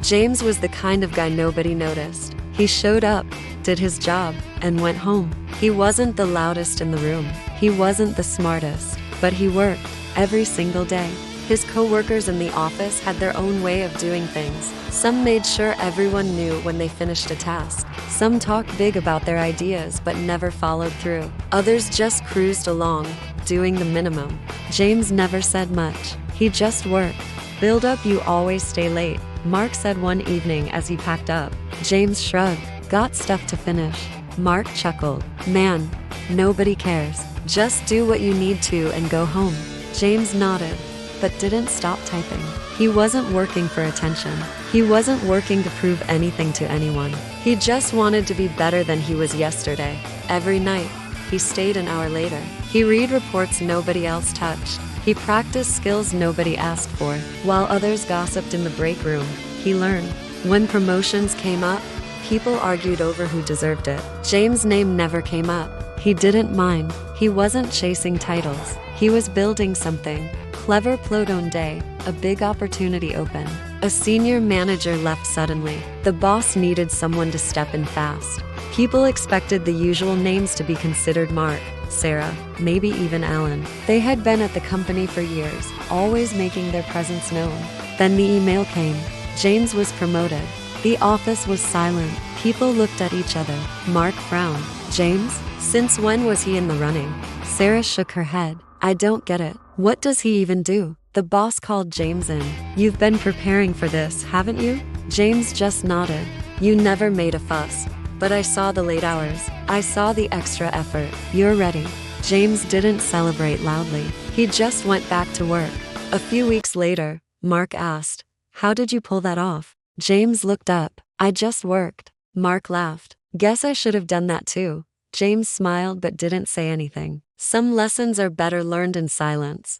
James was the kind of guy nobody noticed. He showed up, did his job, and went home. He wasn't the loudest in the room. He wasn't the smartest, but he worked every single day. His co-workers in the office had their own way of doing things. Some made sure everyone knew when they finished a task. Some talked big about their ideas but never followed through. Others just cruised along, doing the minimum. James never said much. He just worked. "Build up, you always stay late," Mark said one evening as he packed up. James shrugged. "Got stuff to finish." Mark chuckled. "Man, nobody cares. Just do what you need to and go home." James nodded, but didn't stop typing. He wasn't working for attention. He wasn't working to prove anything to anyone. He just wanted to be better than he was yesterday. Every night, he stayed an hour later. He read reports nobody else touched. He practiced skills nobody asked for. While others gossiped in the break room, he learned. When promotions came up, people argued over who deserved it. James' name never came up. He didn't mind. He wasn't chasing titles. He was building something. Clever plot on day, a big opportunity opened. A senior manager left suddenly. The boss needed someone to step in fast. People expected the usual names to be considered: Mark, Sarah, maybe even Alan. They had been at the company for years, always making their presence known. Then the email came. James was promoted. The office was silent. People looked at each other. Mark frowned. "James? Since when was he in the running?" Sarah shook her head. "I don't get it. What does he even do?" The boss called James in. "You've been preparing for this, haven't you?" James just nodded. "You never made a fuss. But I saw the late hours. I saw the extra effort. You're ready." James didn't celebrate loudly. He just went back to work. A few weeks later, Mark asked, "How did you pull that off?" James looked up. "I just worked." Mark laughed. "Guess I should have done that too." James smiled but didn't say anything. Some lessons are better learned in silence.